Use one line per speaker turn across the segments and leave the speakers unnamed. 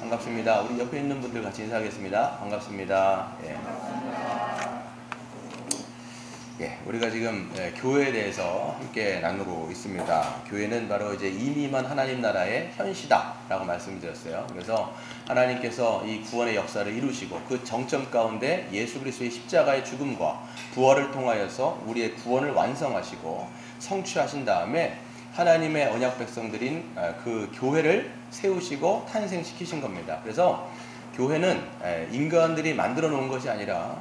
반갑습니다. 우리 옆에 있는 분들 같이 인사하겠습니다. 반갑습니다. 우리가 지금 교회에 대해서 함께 나누고 있습니다. 교회는 바로 이제 이미만 하나님 나라의 현시다라고 말씀드렸어요. 그래서 하나님께서 이 구원의 역사를 이루시고 그 정점 가운데 예수 그리스도의 십자가의 죽음과 부활을 통하여서 우리의 구원을 완성하시고 성취하신 다음에 하나님의 언약 백성들인 그 교회를 세우시고 탄생시키신 겁니다. 그래서 교회는 인간들이 만들어 놓은 것이 아니라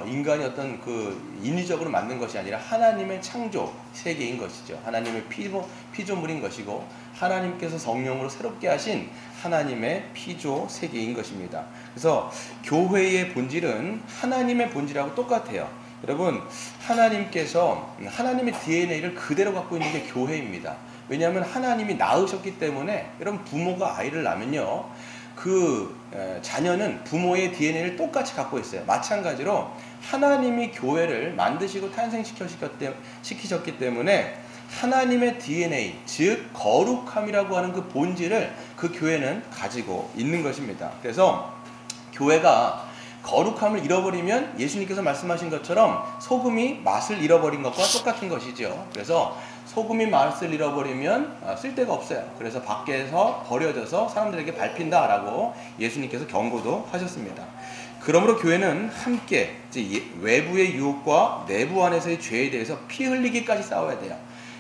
인간이 어떤 그 인위적으로 만든 것이 아니라 하나님의 창조 세계인 것이죠. 하나님의 피조물인 것이고 하나님께서 성령으로 새롭게 하신 하나님의 피조 세계인 것입니다. 그래서 교회의 본질은 하나님의 본질하고 똑같아요. 여러분, 하나님께서 하나님의 DNA를 그대로 갖고 있는 게 교회입니다. 왜냐하면 하나님이 낳으셨기 때문에, 여러분, 부모가 아이를 낳으면요, 그 자녀는 부모의 DNA를 똑같이 갖고 있어요. 마찬가지로 하나님이 교회를 만드시고 탄생시키셨기 때문에 하나님의 DNA, 즉 거룩함이라고 하는 그 본질을 그 교회는 가지고 있는 것입니다. 그래서 교회가 거룩함을 잃어버리면 예수님께서 말씀하신 것처럼 소금이 맛을 잃어버린 것과 똑같은 것이죠. 그래서 소금이 맛을 잃어버리면 쓸데가 없어요. 그래서 밖에서 버려져서 사람들에게 밟힌다라고 예수님께서 경고도 하셨습니다. 그러므로 교회는 함께 외부의 유혹과 내부 안에서의 죄에 대해서 피 흘리기까지 싸워야 돼요.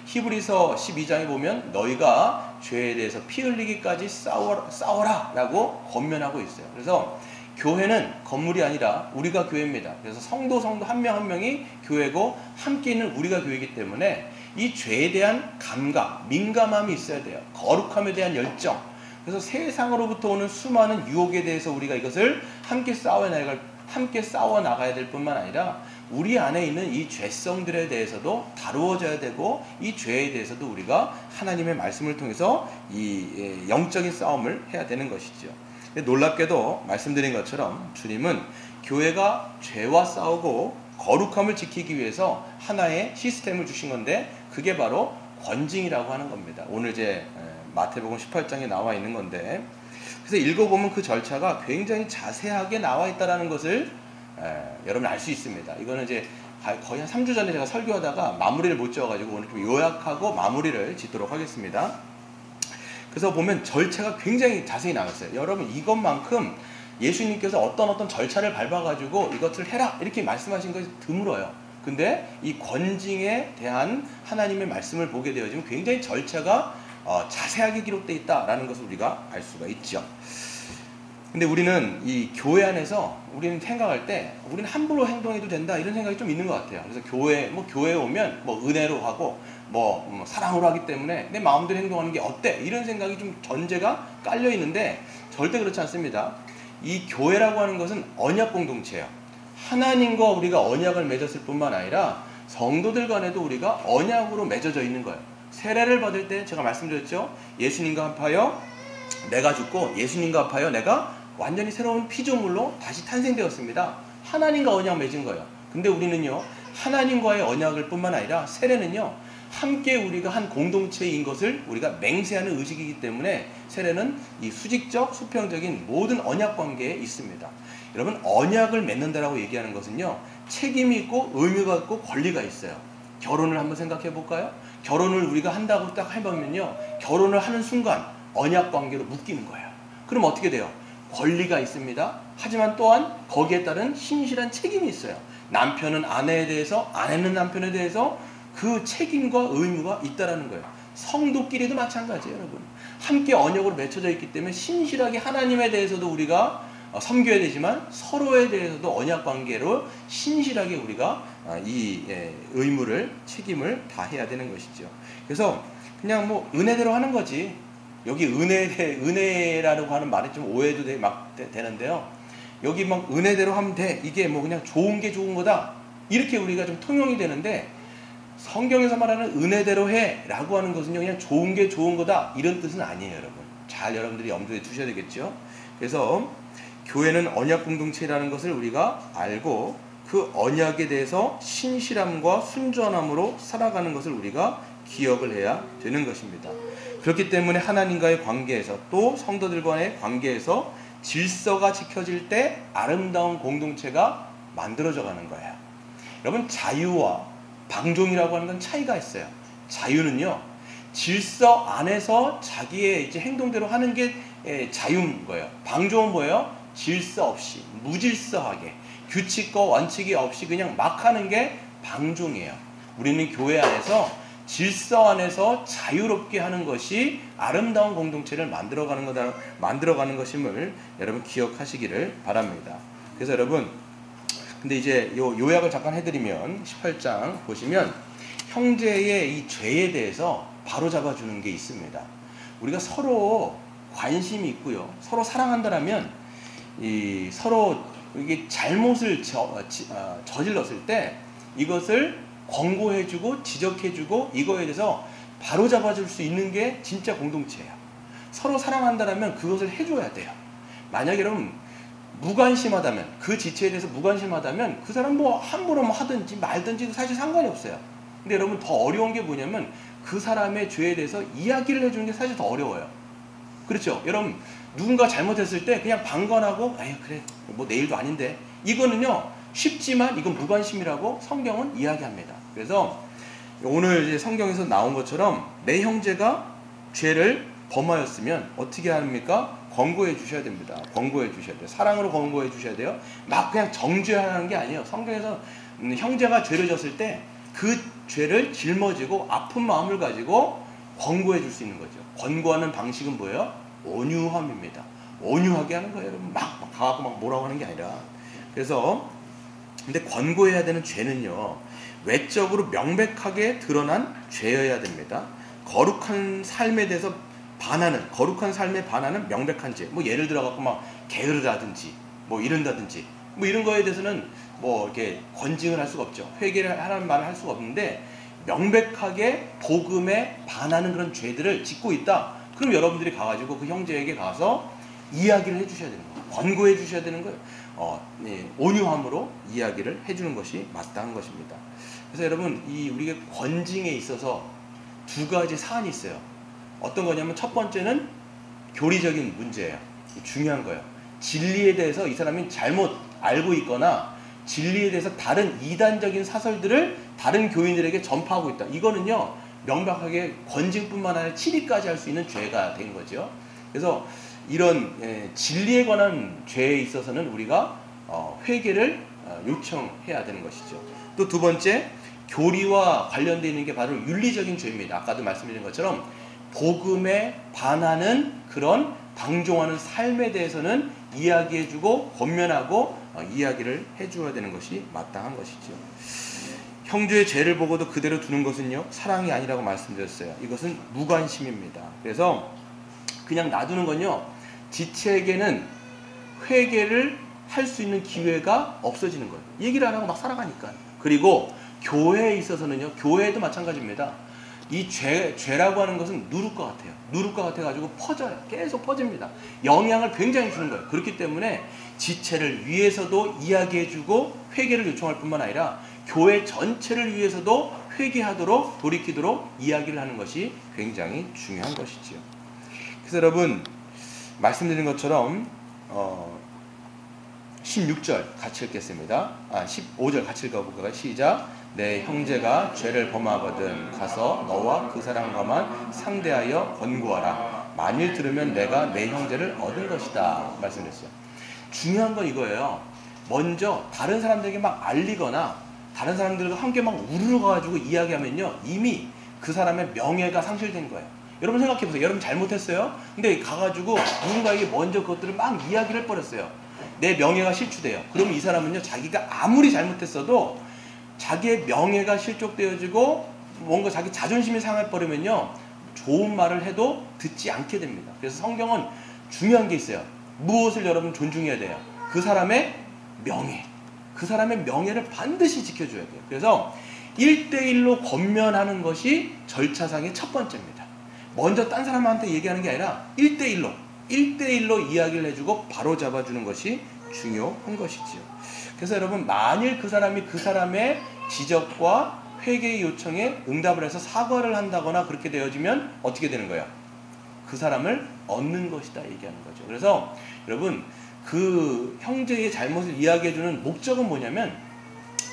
히브리서 12장에 보면 너희가 죄에 대해서 피 흘리기까지 싸워라 라고 권면하고 있어요. 그래서 교회는 건물이 아니라 우리가 교회입니다. 그래서 성도 한 명 한 명이 교회고 함께 있는 우리가 교회이기 때문에 이 죄에 대한 감각, 민감함이 있어야 돼요. 거룩함에 대한 열정. 그래서 세상으로부터 오는 수많은 유혹에 대해서 우리가 이것을 함께 싸워나가야 될 뿐만 아니라 우리 안에 있는 이 죄성들에 대해서도 다루어져야 되고 이 죄에 대해서도 우리가 하나님의 말씀을 통해서 이 영적인 싸움을 해야 되는 것이죠. 놀랍게도 말씀드린 것처럼 주님은 교회가 죄와 싸우고 거룩함을 지키기 위해서 하나의 시스템을 주신 건데 그게 바로 권징이라고 하는 겁니다. 오늘 이제 마태복음 18장에 나와 있는 건데, 그래서 읽어보면 그 절차가 굉장히 자세하게 나와 있다는 것을 여러분 알 수 있습니다. 이거는 이제 거의 한 3주 전에 제가 설교하다가 마무리를 못 지어가지고 오늘 좀 요약하고 마무리를 짓도록 하겠습니다. 그래서 보면 절차가 굉장히 자세히 나왔어요. 여러분, 이것만큼 예수님께서 어떤 절차를 밟아가지고 이것을 해라 이렇게 말씀하신 것이 드물어요. 근데 이 권징에 대한 하나님의 말씀을 보게 되어지면 굉장히 절차가 자세하게 기록되어 있다라는 것을 우리가 알 수가 있죠. 근데 우리는 이 교회 안에서 우리는 생각할 때 우리는 함부로 행동해도 된다 이런 생각이 좀 있는 것 같아요. 그래서 교회에 오면 은혜로 하고 사랑으로 하기 때문에 내 마음대로 행동하는 게 어때? 이런 생각이 좀 전제가 깔려 있는데 절대 그렇지 않습니다. 이 교회라고 하는 것은 언약 공동체예요. 하나님과 우리가 언약을 맺었을 뿐만 아니라 성도들 간에도 우리가 언약으로 맺어져 있는 거예요. 세례를 받을 때 제가 말씀드렸죠. 예수님과 합하여 내가 죽고 예수님과 합하여 내가 완전히 새로운 피조물로 다시 탄생되었습니다. 하나님과 언약 맺은 거예요. 근데 우리는요, 하나님과의 언약을 뿐만 아니라 세례는요, 함께 우리가 한 공동체인 것을 우리가 맹세하는 의식이기 때문에 세례는 이 수직적, 수평적인 모든 언약 관계에 있습니다. 여러분, 언약을 맺는다라고 얘기하는 것은요, 책임이 있고 의무가 있고 권리가 있어요. 결혼을 한번 생각해 볼까요? 결혼을 우리가 한다고 딱 해보면요, 결혼을 하는 순간 언약 관계로 묶이는 거예요. 그럼 어떻게 돼요? 권리가 있습니다. 하지만 또한 거기에 따른 신실한 책임이 있어요. 남편은 아내에 대해서, 아내는 남편에 대해서 그 책임과 의무가 있다라는 거예요. 성도끼리도 마찬가지예요, 여러분. 함께 언약으로 맺혀져 있기 때문에 신실하게 하나님에 대해서도 우리가 섬겨야 되지만 서로에 대해서도 언약 관계로 신실하게 우리가 이 의무를, 책임을 다해야 되는 것이죠. 그래서 그냥 은혜대로 하는 거지. 여기 은혜라고 하는 말이 좀 오해도 되는데요. 여기 은혜대로 하면 돼. 이게 그냥 좋은 게 좋은 거다. 이렇게 우리가 좀 통용이 되는데, 성경에서 말하는 은혜대로 해 라고 하는 것은요, 그냥 좋은 게 좋은 거다 이런 뜻은 아니에요. 여러분, 잘 여러분들이 염두에 두셔야 되겠죠. 그래서 교회는 언약 공동체라는 것을 우리가 알고 그 언약에 대해서 신실함과 순전함으로 살아가는 것을 우리가 기억을 해야 되는 것입니다. 그렇기 때문에 하나님과의 관계에서 또 성도들과의 관계에서 질서가 지켜질 때 아름다운 공동체가 만들어져 가는 거예요. 여러분, 자유와 방종이라고 하는 건 차이가 있어요. 자유는요, 질서 안에서 자기의 이제 행동대로 하는 게 자유인 거예요. 방종은 뭐예요? 질서 없이, 무질서하게, 규칙과 원칙이 없이 그냥 막 하는 게 방종이에요. 우리는 교회 안에서 질서 안에서 자유롭게 하는 것이 아름다운 공동체를 만들어가는 것임을 여러분 기억하시기를 바랍니다. 그래서 여러분, 근데 이제 요약을 잠깐 해드리면 18장 보시면 형제의 이 죄에 대해서 바로잡아주는 게 있습니다. 우리가 서로 관심이 있고요, 서로 사랑한다라면 서로 이게 잘못을 저질렀을 때 이것을 권고해주고 지적해주고 이거에 대해서 바로잡아줄 수 있는 게 진짜 공동체예요. 서로 사랑한다라면 그것을 해줘야 돼요. 만약에 여러분 무관심하다면, 그 지체에 대해서 무관심하다면 그 사람 뭐 함부로 하든지 말든지 사실 상관이 없어요. 근데 여러분, 더 어려운 게 뭐냐면 그 사람의 죄에 대해서 이야기를 해주는 게 사실 더 어려워요. 그렇죠? 여러분, 누군가 잘못했을 때 그냥 방관하고 아유 그래 뭐 내일도 아닌데, 이거는요 쉽지만 이건 무관심이라고 성경은 이야기합니다. 그래서 오늘 이제 성경에서 나온 것처럼 내 형제가 죄를 범하였으면 어떻게 합니까? 권고해 주셔야 됩니다. 권고해 주셔야 돼요. 사랑으로 권고해 주셔야 돼요. 막 그냥 정죄하는 게 아니에요. 성경에서 형제가 죄를 졌을 때 그 죄를 짊어지고 아픈 마음을 가지고 권고해 줄 수 있는 거죠. 권고하는 방식은 뭐예요? 온유함입니다. 온유하게 하는 거예요. 여러분, 막 가갖고 막 뭐라고 하는 게 아니라. 그래서 근데 권고해야 되는 죄는요, 외적으로 명백하게 드러난 죄여야 됩니다. 거룩한 삶에 대해서 반하는, 거룩한 삶에 반하는 명백한 죄. 뭐 예를 들어 갖고 막 게으르다든지 뭐 이런다든지 뭐 이런 거에 대해서는 뭐 이렇게 권징을 할 수가 없죠. 회개를 하라는 말을 할 수가 없는데, 명백하게 복음에 반하는 그런 죄들을 짓고 있다. 그럼 여러분들이 가가지고 그 형제에게 가서 이야기를 해주셔야 되는 거예요. 권고해 주셔야 되는 거예요. 온유함으로 이야기를 해주는 것이 마땅한 것입니다. 그래서 여러분, 우리가 권징에 있어서 두 가지 사안이 있어요. 어떤 거냐면 첫 번째는 교리적인 문제예요. 중요한 거예요. 진리에 대해서 이 사람이 잘못 알고 있거나 진리에 대해서 다른 이단적인 사설들을 다른 교인들에게 전파하고 있다. 이거는요 명백하게 권징뿐만 아니라 치리까지 할 수 있는 죄가 된 거죠. 그래서 이런 진리에 관한 죄에 있어서는 우리가 회개를 요청해야 되는 것이죠. 또 두 번째, 교리와 관련되어 있는 게 바로 윤리적인 죄입니다. 아까도 말씀드린 것처럼 복음에 반하는 그런 방종하는 삶에 대해서는 이야기해주고 권면하고 이야기를 해주어야 되는 것이 마땅한 것이죠. 형제의 죄를 보고도 그대로 두는 것은요 사랑이 아니라고 말씀드렸어요. 이것은 무관심입니다. 그래서 그냥 놔두는 건요, 지체에게는 회개를 할 수 있는 기회가 없어지는 거예요. 얘기를 안 하고 막 살아가니까. 그리고 교회에 있어서는요, 교회도 마찬가지입니다. 이 죄라고 하는 것은 누룩 것 같아요. 누룩 것 같아가지고 퍼져요. 계속 퍼집니다. 영향을 굉장히 주는 거예요. 그렇기 때문에 지체를 위해서도 이야기해주고 회개를 요청할 뿐만 아니라 교회 전체를 위해서도 회개하도록, 돌이키도록 이야기를 하는 것이 굉장히 중요한 것이지요. 그래서 여러분, 말씀드린 것처럼 16절 같이 읽겠습니다. 15절 같이 읽어볼까요? 시작. 내 형제가 죄를 범하거든 가서 너와 그 사람과만 상대하여 권고하라. 만일 들으면 내가 내 형제를 얻은 것이다. 말씀드렸어요. 중요한 건 이거예요. 먼저 다른 사람들에게 막 알리거나 다른 사람들과 함께 막 우르르 가가지고 이야기하면요, 이미 그 사람의 명예가 상실된 거예요. 여러분 생각해보세요. 여러분 잘못했어요. 근데 가가지고 누군가에게 먼저 그것들을 막 이야기를 해버렸어요. 내 명예가 실추돼요. 그러면 이 사람은요, 자기가 아무리 잘못했어도 자기의 명예가 실족되어지고 뭔가 자기 자존심이 상해버리면요, 좋은 말을 해도 듣지 않게 됩니다. 그래서 성경은 중요한 게 있어요. 무엇을 여러분 존중해야 돼요? 그 사람의 명예. 그 사람의 명예를 반드시 지켜줘야 돼요. 그래서 1대1로 권면하는 것이 절차상의 첫 번째입니다. 먼저 딴 사람한테 얘기하는 게 아니라 1대1로 이야기를 해주고 바로 잡아주는 것이 중요한 것이지요. 그래서 여러분, 만일 그 사람이 그 사람의 지적과 회개의 요청에 응답을 해서 사과를 한다거나 그렇게 되어지면 어떻게 되는 거예요? 그 사람을 얻는 것이다 얘기하는 거죠. 그래서 여러분 그 형제의 잘못을 이야기해주는 목적은 뭐냐면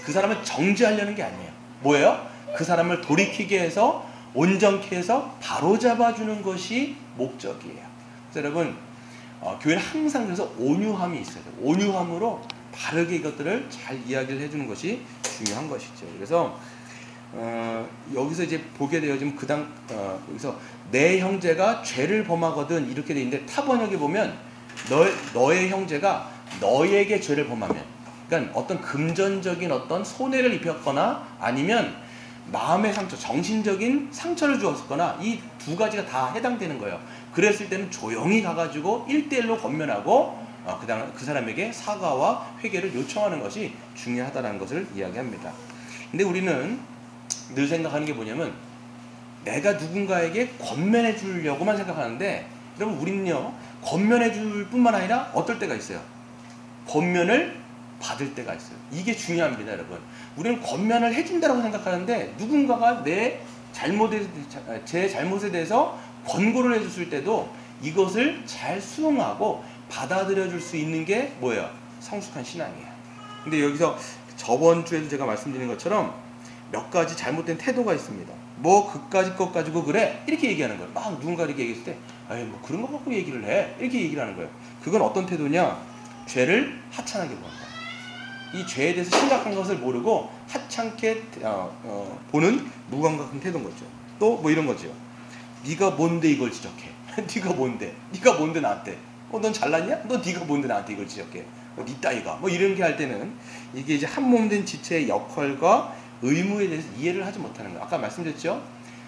그 사람을 정죄하려는 게 아니에요. 뭐예요? 그 사람을 돌이키게 해서 온전케 해서 바로잡아주는 것이 목적이에요. 그래서 여러분 교회는 항상 그래서 온유함이 있어야 돼요. 온유함으로 바르게 이것들을 잘 이야기를 해주는 것이 중요한 것이죠. 그래서 여기서 이제 보게 되어지면 여기서 내 형제가 죄를 범하거든 이렇게 돼 있는데 타 번역에 보면 너의 형제가 너에게 죄를 범하면, 그러니까 어떤 금전적인 어떤 손해를 입혔거나 아니면 마음의 상처, 정신적인 상처를 주었거나 이 두 가지가 다 해당되는 거예요. 그랬을 때는 조용히 가가지고 1대1로 권면하고 그 사람에게 사과와 회개를 요청하는 것이 중요하다는 것을 이야기합니다. 근데 우리는 늘 생각하는 게 뭐냐면 내가 누군가에게 권면해 주려고만 생각하는데, 여러분 우리는요 권면해 줄 뿐만 아니라 어떨 때가 있어요. 권면을 받을 때가 있어요. 이게 중요합니다, 여러분. 우리는 권면을 해준다고 생각하는데 누군가가 제 잘못에 대해서 권고를 해줬을 때도 이것을 잘 수용하고 받아들여 줄 수 있는 게 뭐예요? 성숙한 신앙이에요. 근데 여기서 저번 주에도 제가 말씀드린 것처럼 몇 가지 잘못된 태도가 있습니다. 뭐 그까짓 것 가지고 그래? 이렇게 얘기하는 거예요. 막 누군가 이렇게 얘기했을 때 아이 뭐 그런 거 갖고 얘기를 해? 이렇게 얘기를 하는 거예요. 그건 어떤 태도냐? 죄를 하찮게 본다. 이 죄에 대해서 심각한 것을 모르고 하찮게 보는 무감각한 태도인 거죠. 또 뭐 이런 거죠. 네가 뭔데 이걸 지적해? 네가 뭔데? 네가 뭔데 나한테? 넌 잘났냐? 네가 뭔데 나한테 이걸 지적해? 네 따위가 뭐 이런 게 할 때는 이게 이제 한 몸 된 지체의 역할과 의무에 대해서 이해를 하지 못하는 거예요. 아까 말씀드렸죠?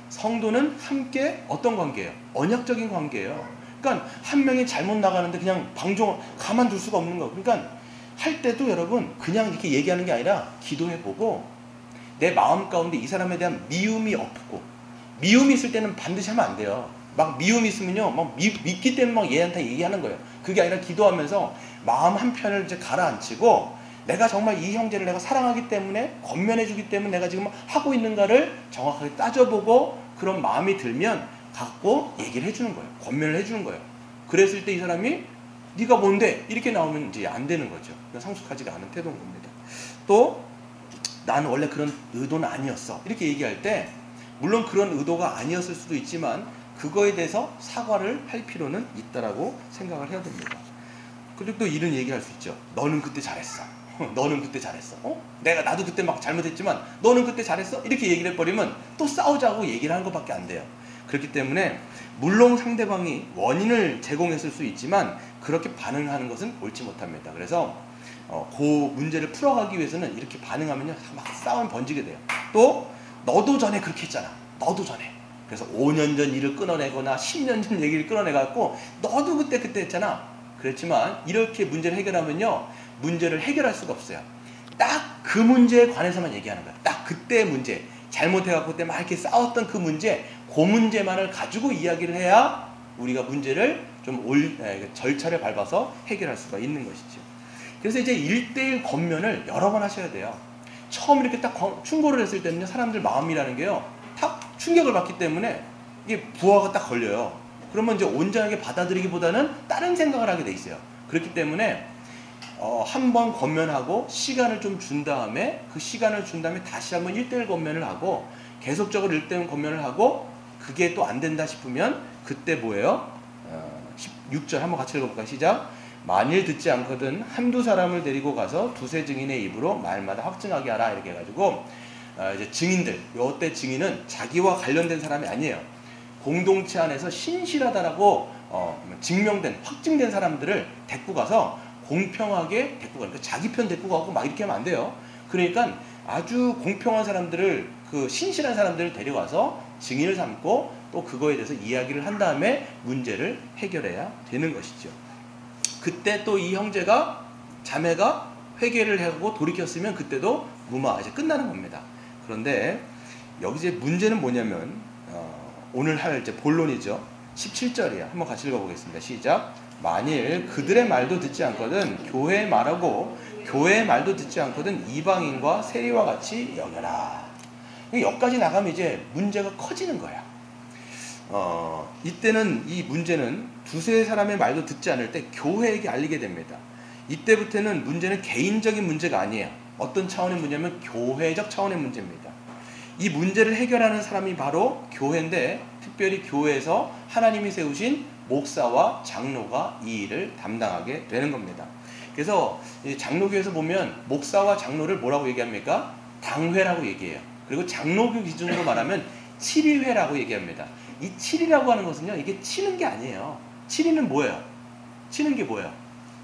성도는 함께 어떤 관계예요? 언약적인 관계예요. 그러니까 한 명이 잘못 나가는데 그냥 가만둘 수가 없는 거예요. 그러니까 할 때도 여러분 그냥 이렇게 얘기하는 게 아니라 기도해보고 내 마음 가운데 이 사람에 대한 미움이 없고, 미움이 있을 때는 반드시 하면 안 돼요. 막 미움이 있으면요 막 믿기 때문에 막 얘한테 얘기하는 거예요. 그게 아니라 기도하면서 마음 한편을 이제 가라앉히고 내가 정말 이 형제를 내가 사랑하기 때문에 권면해주기 때문에 내가 지금 하고 있는가를 정확하게 따져보고 그런 마음이 들면 갖고 얘기를 해주는 거예요. 권면을 해주는 거예요. 그랬을 때 이 사람이 네가 뭔데? 이렇게 나오면 이제 안 되는 거죠. 성숙하지가 않은 태도인 겁니다. 또 나는 원래 그런 의도는 아니었어. 이렇게 얘기할 때 물론 그런 의도가 아니었을 수도 있지만 그거에 대해서 사과를 할 필요는 있다라고 생각을 해야 됩니다. 그리고 또 이런 얘기할 수 있죠. 너는 그때 잘했어. 너는 그때 잘했어. 나도 그때 막 잘못했지만 너는 그때 잘했어. 이렇게 얘기를 해버리면 또 싸우자고 얘기를 하는 것밖에 안 돼요. 그렇기 때문에 물론 상대방이 원인을 제공했을 수 있지만 그렇게 반응하는 것은 옳지 못합니다. 그래서 그 문제를 풀어가기 위해서는 이렇게 반응하면요 막 싸움이 번지게 돼요. 또 너도 전에 그렇게 했잖아. 너도 전에. 그래서 5년 전 일을 끊어내거나 10년 전 얘기를 끊어내갖고 너도 그때 했잖아. 그렇지만 이렇게 문제를 해결하면요 문제를 해결할 수가 없어요. 딱 그 문제에 관해서만 얘기하는 거야. 딱 그때의 문제, 잘못해갖고 그때 막 이렇게 싸웠던 그 문제만을 가지고 이야기를 해야 우리가 문제를 좀 절차를 밟아서 해결할 수가 있는 것이죠. 그래서 이제 1대1 권면을 여러 번 하셔야 돼요. 처음 이렇게 딱 충고를 했을 때는요 사람들 마음이라는 게요 탁 충격을 받기 때문에 이게 부하가 딱 걸려요. 그러면 이제 온전하게 받아들이기보다는 다른 생각을 하게 돼 있어요. 그렇기 때문에 한 번 권면하고 시간을 좀 준 다음에 다시 한번 1대1 권면을 하고 계속적으로 1대1 권면을 하고 그게 또 안 된다 싶으면 그때 뭐예요? 16절 한번 같이 읽어볼까요? 시작. 만일 듣지 않거든 한두 사람을 데리고 가서 두세 증인의 입으로 말마다 확증하게 하라. 이렇게 해가지고 이제 증인들, 이때 증인은 자기와 관련된 사람이 아니에요. 공동체 안에서 신실하다라고 확증된 사람들을 데리고 가서 공평하게 데리고 가니까 자기 편 데리고 가고 막 이렇게 하면 안 돼요. 그러니까 아주 공평한 사람들을, 그 신실한 사람들을 데려와서 증인을 삼고 또 그거에 대해서 이야기를 한 다음에 문제를 해결해야 되는 것이죠. 그때 또 이 자매가 회개를 하고 돌이켰으면 그때도 이제 끝나는 겁니다. 그런데 여기 이제 문제는 뭐냐면 오늘 할 이제 본론이죠. 17절이야. 한번 같이 읽어보겠습니다. 시작. 만일 그들의 말도 듣지 않거든 교회의 말도 듣지 않거든 이방인과 세리와 같이 여겨라. 여기까지 나가면 이제 문제가 커지는 거야. 이때는 이 문제는 두세 사람의 말도 듣지 않을 때 교회에게 알리게 됩니다. 이때부터는 문제는 개인적인 문제가 아니에요. 어떤 차원의 문제냐면 교회적 차원의 문제입니다. 이 문제를 해결하는 사람이 바로 교회인데, 특별히 교회에서 하나님이 세우신 목사와 장로가 이 일을 담당하게 되는 겁니다. 그래서 장로교에서 보면 목사와 장로를 뭐라고 얘기합니까? 당회라고 얘기해요. 그리고 장로교 기준으로 말하면 치리회라고 얘기합니다. 이 치리라고 하는 것은요, 이게 치는 게 아니에요. 치리는 뭐예요? 치는 게 뭐예요?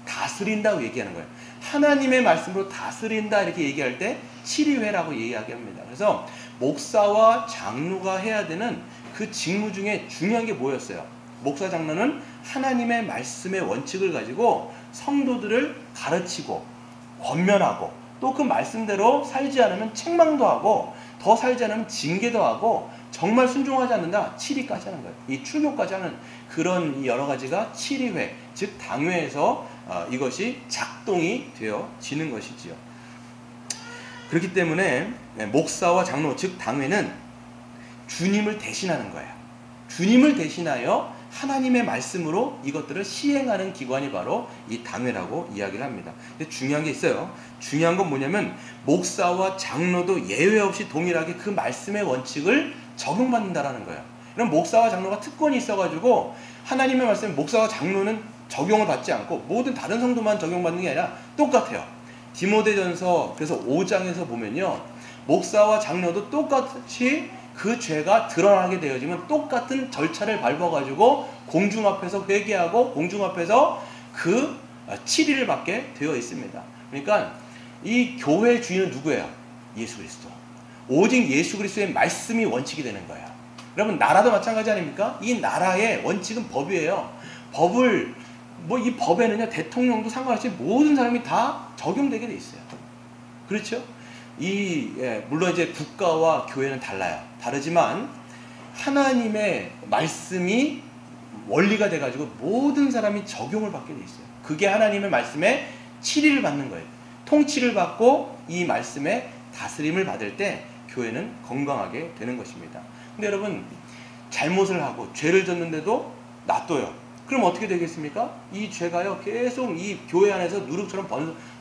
다스린다고 얘기하는 거예요. 하나님의 말씀으로 다스린다 이렇게 얘기할 때 치리회라고 이야기합니다. 그래서 목사와 장로가 해야 되는 그 직무 중에 중요한 게 뭐였어요? 목사 장로는 하나님의 말씀의 원칙을 가지고 성도들을 가르치고 권면하고, 또 그 말씀대로 살지 않으면 책망도 하고, 더 살지 않으면 징계도 하고, 정말 순종하지 않는다 치리까지 하는 거예요. 이 출교까지 하는 그런 여러 가지가 치리회, 즉 당회에서 이것이 작동이 되어지는 것이지요. 그렇기 때문에 목사와 장로, 즉 당회는 주님을 대신하는 거예요. 주님을 대신하여 하나님의 말씀으로 이것들을 시행하는 기관이 바로 이 당회라고 이야기를 합니다. 근데 중요한 게 있어요. 중요한 건 뭐냐면 목사와 장로도 예외 없이 동일하게 그 말씀의 원칙을 적용받는다라는 거예요. 그럼 목사와 장로가 특권이 있어가지고 하나님의 말씀에 목사와 장로는 적용을 받지 않고 모든 다른 성도만 적용받는 게 아니라 똑같아요. 디모데전서 그래서 5장에서 보면요, 목사와 장로도 똑같이 그 죄가 드러나게 되어지면 똑같은 절차를 밟아가지고 공중 앞에서 회개하고 공중 앞에서 그 치리를 받게 되어 있습니다. 그러니까 이 교회의 주인은 누구예요? 예수 그리스도. 오직 예수 그리스도의 말씀이 원칙이 되는 거예요. 여러분, 나라도 마찬가지 아닙니까? 이 나라의 원칙은 법이에요. 법을 이 법에는요, 대통령도 상관없이 모든 사람이 다 적용되게 돼 있어요. 그렇죠? 물론 이제 국가와 교회는 달라요. 다르지만 하나님의 말씀이 원리가 돼가지고 모든 사람이 적용을 받게 돼 있어요. 그게 하나님의 말씀에 치리를 받는 거예요. 통치를 받고 이 말씀에 다스림을 받을 때 교회는 건강하게 되는 것입니다. 근데 여러분, 잘못을 하고 죄를 졌는데도 놔둬요. 그럼 어떻게 되겠습니까? 이 죄가요, 계속 이 교회 안에서 누룩처럼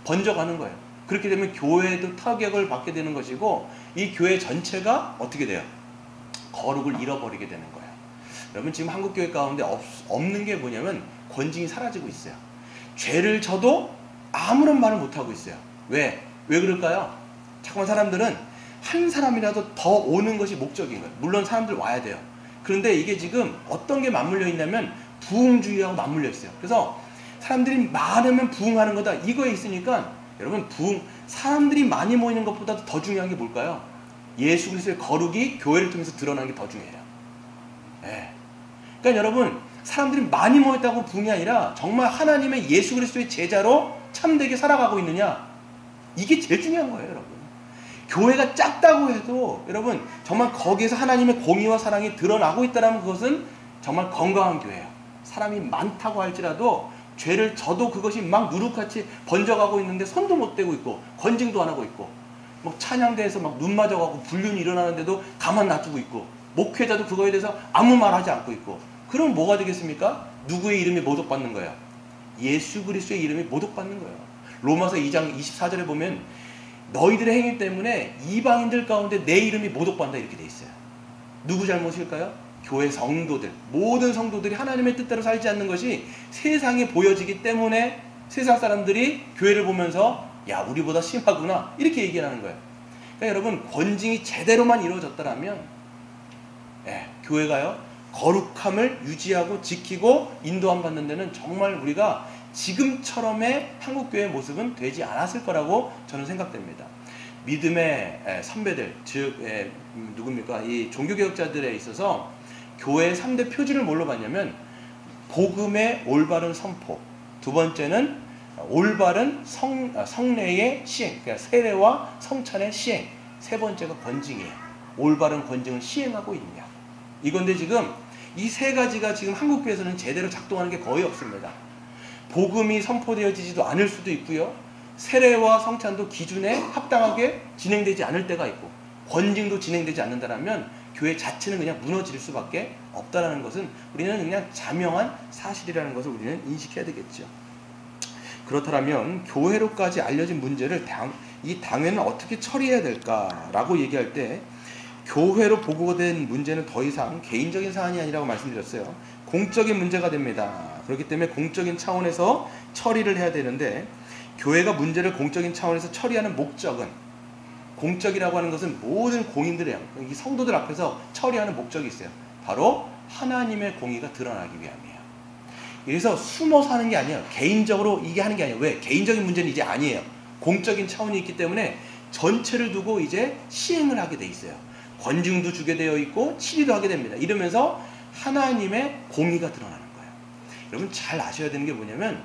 번져가는 거예요. 그렇게 되면 교회도 타격을 받게 되는 것이고, 이 교회 전체가 어떻게 돼요? 거룩을 잃어버리게 되는 거예요. 여러분, 지금 한국교회 가운데 없는 게 뭐냐면 권징이 사라지고 있어요. 죄를 져도 아무런 말을 못하고 있어요. 왜 그럴까요? 자꾸만 사람들은 한 사람이라도 더 오는 것이 목적인 거예요. 물론 사람들 와야 돼요. 그런데 이게 지금 어떤 게 맞물려 있냐면 부흥주의하고 맞물려 있어요. 그래서 사람들이 많으면 부흥하는 거다, 이거에 있으니까 여러분, 사람들이 많이 모이는 것보다도 더 중요한 게 뭘까요? 예수 그리스도의 거룩이 교회를 통해서 드러나는 게 더 중요해요. 네. 그러니까 여러분, 사람들이 많이 모였다고 부흥이 아니라 정말 하나님의 예수 그리스도의 제자로 참되게 살아가고 있느냐, 이게 제일 중요한 거예요. 여러분, 교회가 작다고 해도 여러분 정말 거기에서 하나님의 공의와 사랑이 드러나고 있다면 그것은 정말 건강한 교회예요. 사람이 많다고 할지라도 죄를 져도 그것이 막 누룩같이 번져가고 있는데 손도 못 대고 있고 권징도 안 하고 있고, 막 찬양대에서 막 눈 맞아가고 불륜이 일어나는데도 가만 놔두고 있고, 목회자도 그거에 대해서 아무 말 하지 않고 있고, 그럼 뭐가 되겠습니까? 누구의 이름이 모독받는 거예요? 예수 그리스도의 이름이 모독받는 거예요. 로마서 2장 24절에 보면 너희들의 행위 때문에 이방인들 가운데 내 이름이 모독받는다 이렇게 돼 있어요. 누구 잘못일까요? 교회 성도들, 모든 성도들이 하나님의 뜻대로 살지 않는 것이 세상에 보여지기 때문에 세상 사람들이 교회를 보면서 야, 우리보다 심하구나 이렇게 얘기하는 거예요. 그러니까 여러분, 권징이 제대로만 이루어졌더라면 교회가요, 거룩함을 유지하고 지키고 인도함 받는 데는 정말 우리가 지금처럼의 한국교회의 모습은 되지 않았을 거라고 저는 생각됩니다. 믿음의 선배들, 즉 누굽니까? 이 종교개혁자들에 있어서 교회의 3대 표준을 뭘로 봤냐면 복음의 올바른 선포, 두 번째는 올바른 성례의 시행, 그러니까 세례와 성찬의 시행, 세 번째가 권징이에요. 올바른 권징을 시행하고 있냐, 이건데 지금 이 세 가지가 지금 한국교회에서는 제대로 작동하는 게 거의 없습니다. 복음이 선포되어지지도 않을 수도 있고요, 세례와 성찬도 기준에 합당하게 진행되지 않을 때가 있고, 권징도 진행되지 않는다면 교회 자체는 그냥 무너질 수밖에 없다는 것은 우리는 그냥 자명한 사실이라는 것을 우리는 인식해야 되겠죠. 그렇다면 교회로까지 알려진 문제를 이 당회는 어떻게 처리해야 될까라고 얘기할 때 교회로 보고된 문제는 더 이상 개인적인 사안이 아니라고 말씀드렸어요. 공적인 문제가 됩니다. 그렇기 때문에 공적인 차원에서 처리를 해야 되는데 교회가 문제를 공적인 차원에서 처리하는 목적은 공적이라고 하는 것은 모든 공인들이에요. 이 성도들 앞에서 처리하는 목적이 있어요. 바로 하나님의 공의가 드러나기 위함이에요. 그래서 숨어서 하는 게 아니에요. 개인적으로 이게 하는 게 아니에요. 왜? 개인적인 문제는 이제 아니에요. 공적인 차원이 있기 때문에 전체를 두고 이제 시행을 하게 돼 있어요. 권증도 주게 되어 있고 치리도 하게 됩니다. 이러면서 하나님의 공의가 드러나는 거예요. 여러분 잘 아셔야 되는 게 뭐냐면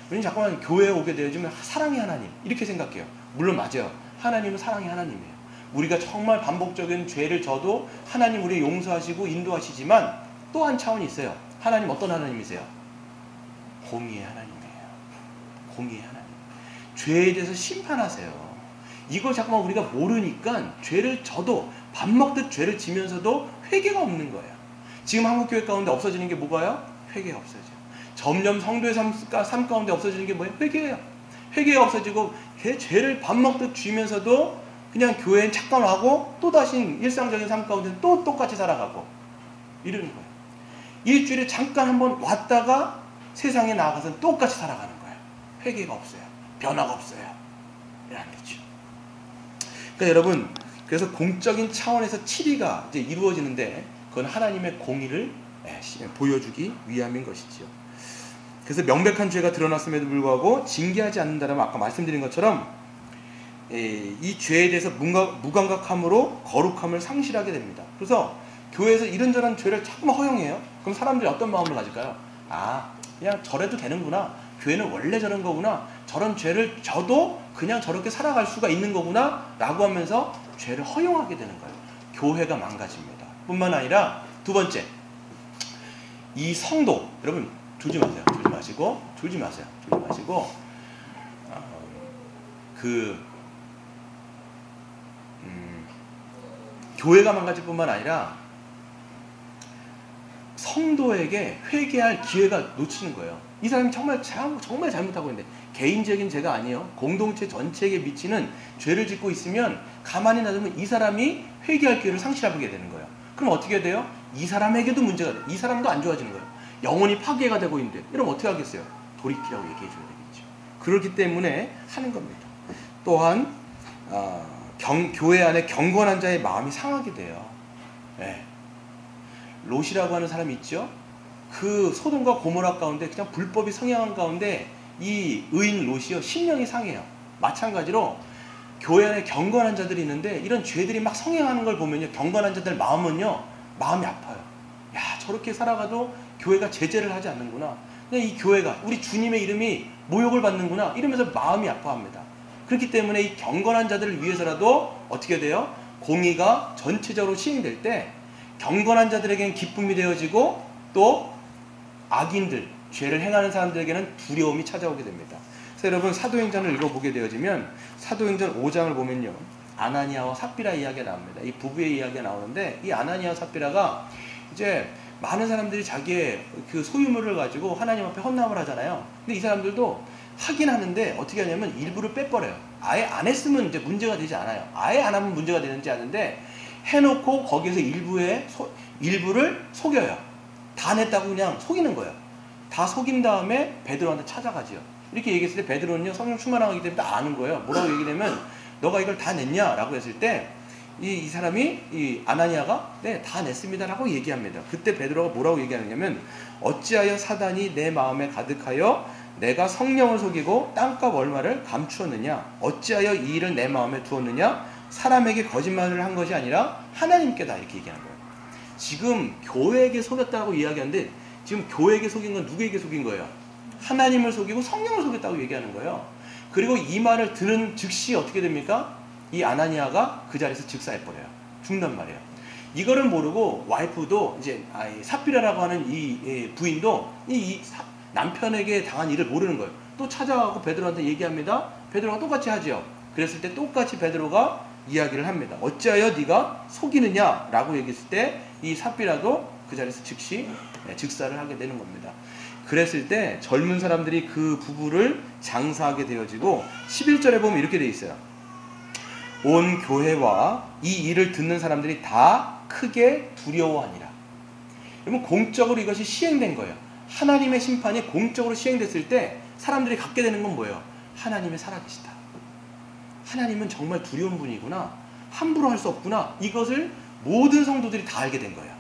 우리는 잠깐만 교회에 오게 되어지면 사랑의 하나님 이렇게 생각해요. 물론 맞아요. 하나님은 사랑의 하나님이에요. 우리가 정말 반복적인 죄를 져도 하나님 우리 용서하시고 인도하시지만 또 한 차원이 있어요. 하나님 어떤 하나님이세요? 공의의 하나님이에요. 공의의 하나님. 죄에 대해서 심판하세요. 이걸 잠깐만 우리가 모르니까 죄를 져도 밥 먹듯 죄를 지면서도 회개가 없는 거예요. 지금 한국교회 가운데 없어지는 게 뭐가요? 회개가 없어져요. 점점 성도의 삶 가운데 없어지는 게 뭐예요? 회개예요. 회개가 없어지고 죄를 밥 먹듯 쥐면서도 그냥 교회엔 착각하고 또다시 일상적인 삶 가운데 또 똑같이 살아가고 이러는 거예요. 일주일에 잠깐 한번 왔다가 세상에 나가서 똑같이 살아가는 거예요. 회개가 없어요. 변화가 없어요. 이런 거죠. 그러니까 여러분, 그래서 공적인 차원에서 치리가 이제 이루어지는데 그건 하나님의 공의를 보여주기 위함인 것이지요. 그래서 명백한 죄가 드러났음에도 불구하고 징계하지 않는다면 아까 말씀드린 것처럼 이 죄에 대해서 무감각함으로 거룩함을 상실하게 됩니다. 그래서 교회에서 이런저런 죄를 자꾸만 허용해요. 그럼 사람들이 어떤 마음을 가질까요? 아, 그냥 저래도 되는구나. 교회는 원래 저런 거구나. 저런 죄를 져도 그냥 저렇게 살아갈 수가 있는 거구나 라고 하면서 죄를 허용하게 되는 거예요. 교회가 망가집니다. 뿐만 아니라 두 번째, 이 성도, 여러분 졸지 마세요. 졸지 마세요. 교회가 망가질 뿐만 아니라 성도에게 회개할 기회가 놓치는 거예요. 이 사람이 정말 잘못하고 있는데 개인적인 죄가 아니에요. 공동체 전체에게 미치는 죄를 짓고 있으면 가만히 놔두면 이 사람이 회개할 기회를 상실하게 되는 거예요. 그럼 어떻게 돼요? 이 사람에게도 문제가 돼요. 이 사람도 안 좋아지는 거예요. 영혼이 파괴가 되고 있는데 이러면 어떻게 하겠어요? 돌이키라고 얘기해 줘야 되겠죠. 그렇기 때문에 하는 겁니다. 또한 교회 안에 경건한 자의 마음이 상하게 돼요. 네. 롯이라고 하는 사람이 있죠. 그 소돔과 고모라 가운데 그냥 불법이 성행한 가운데 이 의인 롯이요 심령이 상해요. 마찬가지로 교회 안에 경건한 자들이 있는데 이런 죄들이 막 성행하는 걸 보면요, 경건한 자들 마음은요 마음이 아파요. 야, 저렇게 살아가도 교회가 제재를 하지 않는구나. 근데 이 교회가 우리 주님의 이름이 모욕을 받는구나 이러면서 마음이 아파합니다. 그렇기 때문에 이 경건한 자들을 위해서라도 어떻게 돼요? 공의가 전체적으로 시행될 때 경건한 자들에게는 기쁨이 되어지고 또 악인들, 죄를 행하는 사람들에게는 두려움이 찾아오게 됩니다. 그래서 여러분 사도행전을 읽어보게 되어지면 사도행전 5장을 보면요, 아나니아와 삽비라 이야기가 나옵니다. 이 부부의 이야기가 나오는데 이 아나니아와 삽비라가 이제 많은 사람들이 자기의 그 소유물을 가지고 하나님 앞에 헌납을 하잖아요. 근데 이 사람들도 하긴 하는데 어떻게 하냐면 일부를 빼버려요. 아예 안 했으면 이제 문제가 되지 않아요. 아예 안 하면 문제가 되는지 아는데 해놓고 거기에서 일부를 속여요. 다 냈다고 그냥 속이는 거예요. 다 속인 다음에 베드로한테 찾아가지요. 이렇게 얘기했을 때 베드로는요 성령 충만하기 때문에 다 아는 거예요. 뭐라고 얘기하면 너가 이걸 다 냈냐? 라고 했을 때 이 사람이 이 아나니아가 네, 다 냈습니다 라고 얘기합니다. 그때 베드로가 뭐라고 얘기하느냐면 어찌하여 사단이 내 마음에 가득하여 내가 성령을 속이고 땅값 얼마를 감추었느냐? 어찌하여 이 일을 내 마음에 두었느냐? 사람에게 거짓말을 한 것이 아니라 하나님께다 이렇게 얘기하는 거예요. 지금 교회에게 속였다고 이야기하는데 지금 교회에게 속인 건 누구에게 속인 거예요? 하나님을 속이고 성령을 속였다고 얘기하는 거예요. 그리고 이 말을 들은 즉시 어떻게 됩니까? 이 아나니아가 그 자리에서 즉사해버려요. 죽는단 말이에요. 이거를 모르고 와이프도 이제 삽비라라고 하는 이 부인도 이 남편에게 당한 일을 모르는 거예요. 또 찾아가고 베드로한테 얘기합니다. 베드로가 똑같이 하죠. 그랬을 때 똑같이 베드로가 이야기를 합니다. 어찌하여 네가 속이느냐 라고 얘기했을 때 이 삽비라도 그 자리에서 즉시 즉사를 하게 되는 겁니다. 그랬을 때 젊은 사람들이 그 부부를 장사하게 되어지고 11절에 보면 이렇게 돼 있어요. 온 교회와 이 일을 듣는 사람들이 다 크게 두려워하니라. 여러분, 공적으로 이것이 시행된 거예요. 하나님의 심판이 공적으로 시행됐을 때 사람들이 갖게 되는 건 뭐예요? 하나님이 살아계시다. 하나님은 정말 두려운 분이구나. 함부로 할 수 없구나. 이것을 모든 성도들이 다 알게 된 거예요.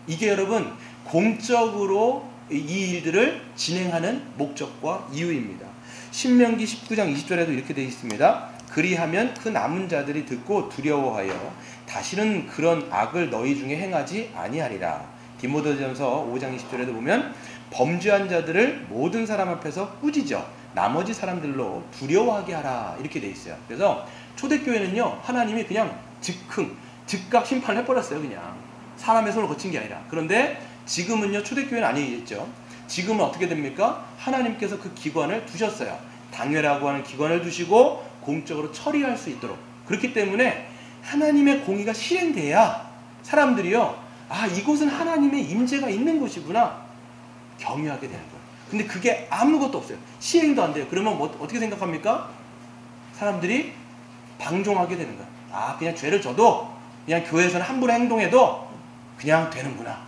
이게 여러분 공적으로 이 일들을 진행하는 목적과 이유입니다. 신명기 19장 20절에도 이렇게 되어 있습니다. 그리하면 그 남은 자들이 듣고 두려워하여 다시는 그런 악을 너희 중에 행하지 아니하리라. 디모데전서 5장 20절에도 보면 범죄한 자들을 모든 사람 앞에서 꾸짖어 나머지 사람들로 두려워하게 하라 이렇게 되어 있어요. 그래서 초대교회는요, 하나님이 그냥 즉각 심판을 해버렸어요. 그냥 사람의 손을 거친 게 아니라. 그런데 지금은요, 초대교회는 아니겠죠. 지금은 어떻게 됩니까? 하나님께서 그 기관을 두셨어요. 당회라고 하는 기관을 두시고 공적으로 처리할 수 있도록. 그렇기 때문에 하나님의 공의가 실행돼야 사람들이요, 아, 이곳은 하나님의 임재가 있는 곳이구나 경유하게 되는 거예요. 근데 그게 아무것도 없어요. 시행도 안 돼요. 그러면 뭐 어떻게 생각합니까? 사람들이 방종하게 되는 거예요. 아, 그냥 죄를 져도 그냥 교회에서는 함부로 행동해도 그냥 되는구나.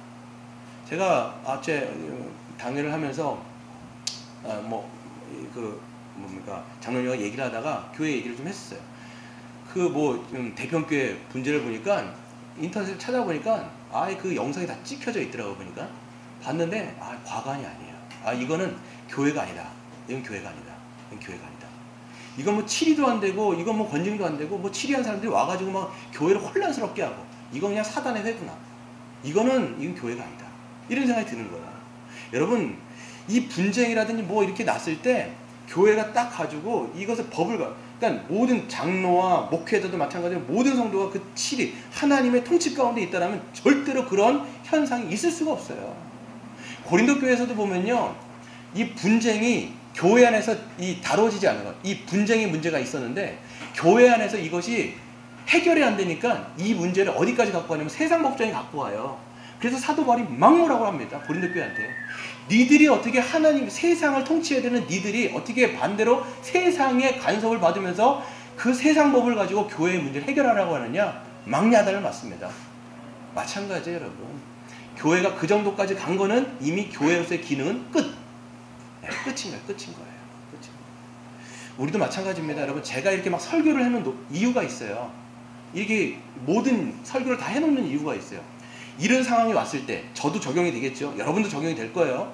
제가 당회를 하면서 장로님과 얘기를 하다가 교회 얘기를 좀 했었어요. 대평교회 분재를 보니까 인터넷을 찾아보니까 그 영상이 다 찍혀져 있더라고. 보니까 봤는데 과관이 아니에요. 이거는 교회가 아니다. 이건 교회가 아니다. 이건 교회가 아니다. 이건 뭐 치리도 안 되고 이건 뭐 권징도 안 되고 뭐 치리한 사람들이 와가지고 막 교회를 혼란스럽게 하고 이건 그냥 사단의 회구나. 이건 교회가 아니다. 이런 생각이 드는 거예요. 여러분, 이 분쟁이라든지 뭐 이렇게 났을 때 교회가 딱 가지고 이것을 그러니까 모든 장로와 목회자도 마찬가지로 모든 성도가 그 치리 하나님의 통치 가운데 있다라면 절대로 그런 현상이 있을 수가 없어요. 고린도 교회에서도 보면요, 이 분쟁이 교회 안에서 다뤄지지 않는 것, 이 분쟁의 문제가 있었는데 교회 안에서 이것이 해결이 안 되니까 이 문제를 어디까지 갖고 가냐면 세상 법정에 갖고 와요. 그래서 사도 바울이 막 뭐라고 합니다. 고린도 교회한테. 니들이 어떻게 하나님 세상을 통치해야 되는 니들이 어떻게 반대로 세상의 간섭을 받으면서 그 세상 법을 가지고 교회의 문제를 해결하라고 하느냐. 막 야단을 맞습니다. 마찬가지예요, 여러분. 교회가 그 정도까지 간 거는 이미 교회로서의 기능은 끝인 거예요. 우리도 마찬가지입니다. 여러분, 제가 이렇게 막 설교를 해놓은 이유가 있어요. 이게 모든 설교를 다 해놓는 이유가 있어요. 이런 상황이 왔을 때 저도 적용이 되겠죠. 여러분도 적용이 될 거예요.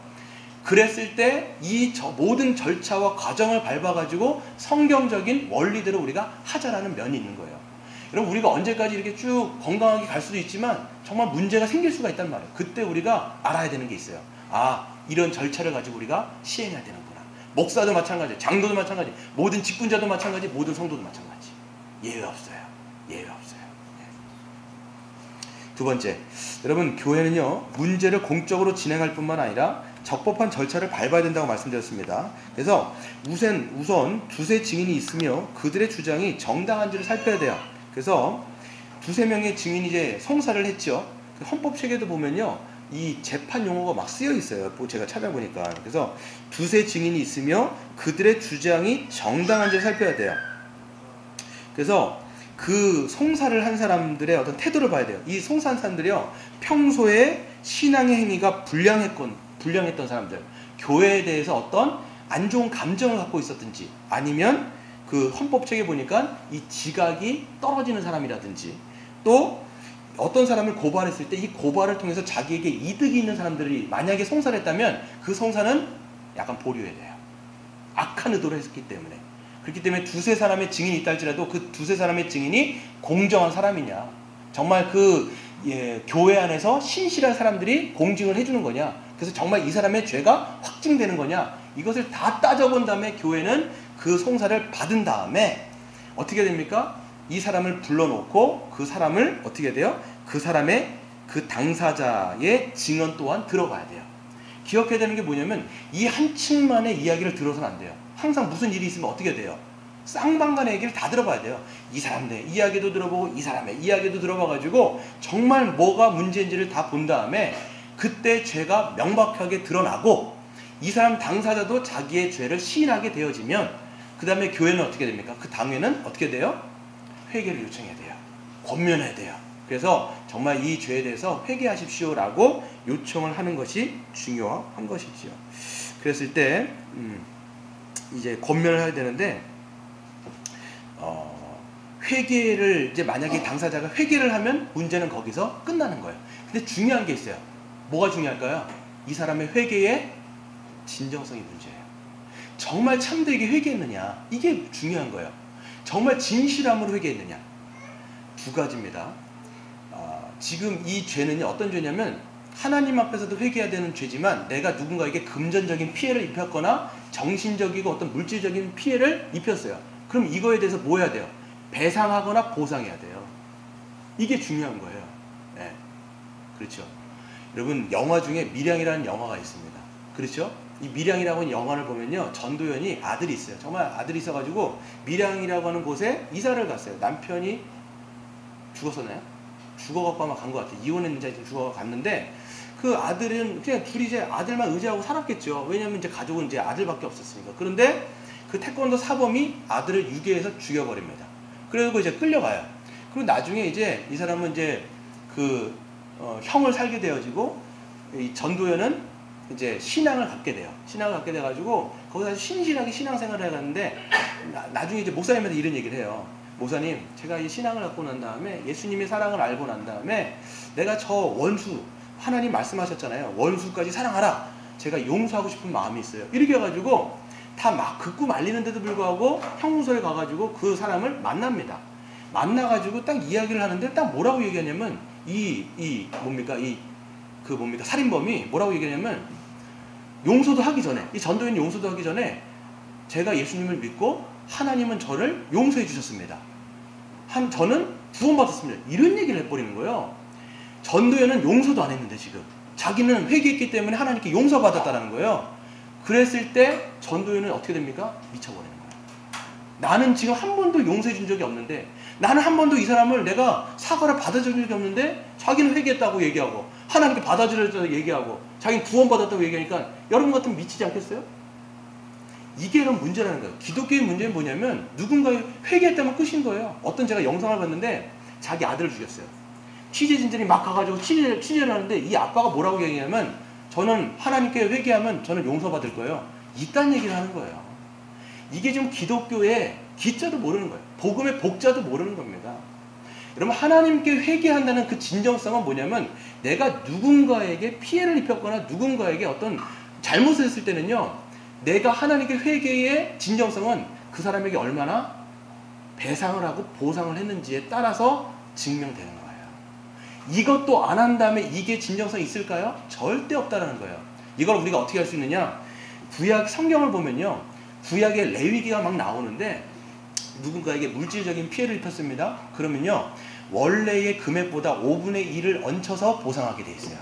그랬을 때 이 모든 절차와 과정을 밟아가지고 성경적인 원리대로 우리가 하자라는 면이 있는 거예요. 여러분, 우리가 언제까지 이렇게 쭉 건강하게 갈 수도 있지만 정말 문제가 생길 수가 있단 말이에요. 그때 우리가 알아야 되는 게 있어요. 이런 절차를 가지고 우리가 시행해야 되는구나. 목사도 마찬가지, 장로도 마찬가지, 모든 직분자도 마찬가지, 모든 성도도 마찬가지. 예외 없어요. 두 번째, 여러분, 교회는요, 문제를 공적으로 진행할 뿐만 아니라 적법한 절차를 밟아야 된다고 말씀드렸습니다. 그래서 우선 두세 증인이 있으며 그들의 주장이 정당한지를 살펴야 돼요. 그래서 두세 명의 증인이 이제 송사를 했죠. 헌법 체계도 보면요, 이 재판 용어가 막 쓰여 있어요. 제가 찾아보니까. 그래서 두세 증인이 있으며 그들의 주장이 정당한지를 살펴야 돼요. 그래서 그 송사를 한 사람들의 어떤 태도를 봐야 돼요. 이 송사한 사람들이요, 평소에 신앙의 행위가 불량했던 사람들, 교회에 대해서 어떤 안 좋은 감정을 갖고 있었든지, 아니면 그 헌법책에 보니까 이 지각이 떨어지는 사람이라든지, 또 어떤 사람을 고발했을 때 이 고발을 통해서 자기에게 이득이 있는 사람들이 만약에 송사를 했다면 그 송사는 약간 보류해야 돼요. 악한 의도로 했기 때문에. 그렇기 때문에 두세 사람의 증인이 있다 할지라도 그 두세 사람의 증인이 공정한 사람이냐, 정말 교회 안에서 신실한 사람들이 공증을 해주는 거냐, 그래서 정말 이 사람의 죄가 확증되는 거냐, 이것을 다 따져본 다음에 교회는 그 송사를 받은 다음에 어떻게 됩니까? 이 사람을 불러놓고 그 사람을 어떻게 돼요? 그 사람의 그 당사자의 증언 또한 들어가야 돼요. 기억해야 되는 게 뭐냐면 이 한 층만의 이야기를 들어서는 안 돼요. 항상 무슨 일이 있으면 어떻게 돼요? 쌍방간의 얘기를 다 들어봐야 돼요. 이 사람의 이야기도 들어보고 이 사람의 이야기도 들어봐가지고 정말 뭐가 문제인지를 다 본 다음에 그때 죄가 명백하게 드러나고 이 사람 당사자도 자기의 죄를 시인하게 되어지면 그 다음에 교회는 어떻게 됩니까? 그 당회는 어떻게 돼요? 회개를 요청해야 돼요. 권면해야 돼요. 그래서 정말 이 죄에 대해서 회개하십시오라고 요청을 하는 것이 중요한 것이지요. 그랬을 때 이제 권면을 해야 되는데 회개를 이제 만약에 당사자가 회개를 하면 문제는 거기서 끝나는 거예요. 근데 중요한 게 있어요. 뭐가 중요할까요? 이 사람의 회개의 진정성이 문제예요. 정말 참되게 회개했느냐, 이게 중요한 거예요. 정말 진실함으로 회개했느냐. 두 가지입니다. 지금 이 죄는요, 어떤 죄냐면 하나님 앞에서도 회개해야 되는 죄지만 내가 누군가에게 금전적인 피해를 입혔거나 정신적이고 어떤 물질적인 피해를 입혔어요. 그럼 이거에 대해서 뭐 해야 돼요? 배상하거나 보상해야 돼요. 이게 중요한 거예요. 네. 그렇죠. 여러분, 영화 중에 밀양이라는 영화가 있습니다. 그렇죠? 이 밀양이라고 하는 영화를 보면요, 전도연이 아들이 있어요. 정말 아들이 있어가지고 밀양이라고 하는 곳에 이사를 갔어요. 남편이 죽었었나요? 죽어갖고 아마 간 것 같아요. 이혼했는지 죽어갖고 갔는데 그 아들은 그냥 둘이 이제 아들만 의지하고 살았겠죠. 왜냐면 이제 가족은 이제 아들밖에 없었으니까. 그런데 그 태권도 사범이 아들을 유괴해서 죽여버립니다. 그리고 이제 끌려가요. 그리고 나중에 이제 이 사람은 이제 그 형을 살게 되어지고 이 전도연은 이제 신앙을 갖게 돼요. 신앙을 갖게 돼가지고 거기서 신실하게 신앙생활을 해갔는데 나중에 이제 목사님한테 이런 얘기를 해요. 목사님, 제가 이 신앙을 갖고 난 다음에 예수님의 사랑을 알고 난 다음에 내가 저 원수, 하나님 말씀하셨잖아요. 원수까지 사랑하라. 제가 용서하고 싶은 마음이 있어요. 이렇게 해가지고 다 막 긋고 말리는데도 불구하고 형무소에 가가지고 그 사람을 만납니다. 만나가지고 딱 이야기를 하는데 딱 뭐라고 얘기하냐면 살인범이 뭐라고 얘기하냐면 용서도 하기 전에, 이 전도연 용서도 하기 전에 제가 예수님을 믿고 하나님은 저를 용서해 주셨습니다. 저는 구원받았습니다. 이런 얘기를 해버리는 거예요. 전도연은 용서도 안 했는데 지금 자기는 회개했기 때문에 하나님께 용서받았다는 거예요. 그랬을 때 전도연은 어떻게 됩니까? 미쳐버리는 거예요. 나는 지금 한 번도 용서해 준 적이 없는데, 나는 한 번도 이 사람을 내가 사과를 받아준 적이 없는데 자기는 회개했다고 얘기하고 하나님께 받아주려고 얘기하고 자기는 구원받았다고 얘기하니까 여러분 같으면 미치지 않겠어요? 이게 이런 문제라는 거예요. 기독교의 문제는 뭐냐면 누군가의 회개했다면 끝인 거예요. 어떤 제가 영상을 봤는데 자기 아들을 죽였어요. 취재진들이 막 가가지고 취재를 하는데 이 아빠가 뭐라고 얘기하냐면 저는 하나님께 회개하면 저는 용서받을 거예요. 이딴 얘기를 하는 거예요. 이게 지금 기독교의 기자도 모르는 거예요. 복음의 복자도 모르는 겁니다. 여러분, 하나님께 회개한다는 그 진정성은 뭐냐면 내가 누군가에게 피해를 입혔거나 누군가에게 어떤 잘못을 했을 때는요, 내가 하나님께 회개의 진정성은 그 사람에게 얼마나 배상을 하고 보상을 했는지에 따라서 증명되는 거예요. 이것도 안 한 다음에 이게 진정성이 있을까요? 절대 없다는 거예요. 이걸 우리가 어떻게 할 수 있느냐? 구약 성경을 보면요, 구약에 레위기가 막 나오는데 누군가에게 물질적인 피해를 입혔습니다. 그러면요, 원래의 금액보다 5분의 1을 얹혀서 보상하게 돼 있어요.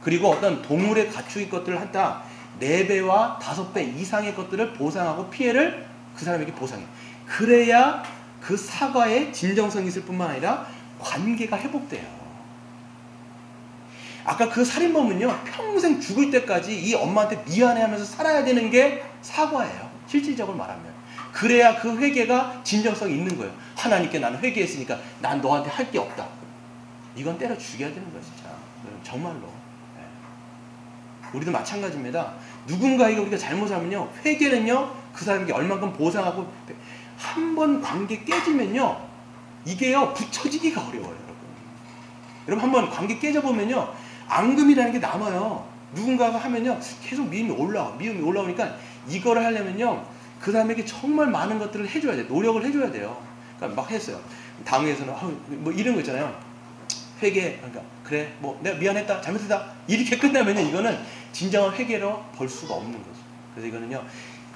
그리고 어떤 동물의 가축의 것들을 한다 4배와 5배 이상의 것들을 보상하고 피해를 그 사람에게 보상해. 그래야 그 사과의 진정성이 있을 뿐만 아니라 관계가 회복돼요. 아까 그 살인범은요, 평생 죽을 때까지 이 엄마한테 미안해하면서 살아야 되는 게 사과예요. 실질적으로 말하면. 그래야 그 회개가 진정성이 있는 거예요. 하나님께 나는 회개했으니까 난 너한테 할 게 없다. 이건 때려 죽여야 되는 거예요, 진짜. 정말로. 네. 우리도 마찬가지입니다. 누군가에게 우리가 잘못하면요, 회개는요, 그 사람에게 얼만큼 보상하고, 한 번 관계 깨지면요, 이게요, 붙여지기가 어려워요, 여러분. 여러분, 한번 관계 깨져보면요, 앙금이라는 게 남아요. 누군가가 하면요, 계속 미움이 올라오니까 이거를 하려면요, 그 사람에게 정말 많은 것들을 해줘야 돼요. 노력을 해줘야 돼요. 그러니까 막 했어요. 당회에서는 뭐 이런 거 있잖아요. 회개, 그러니까 그래, 뭐 내가 미안했다, 잘못했다, 이렇게 끝나면요, 이거는 진정한 회개로 볼 수가 없는 거죠. 그래서 이거는요,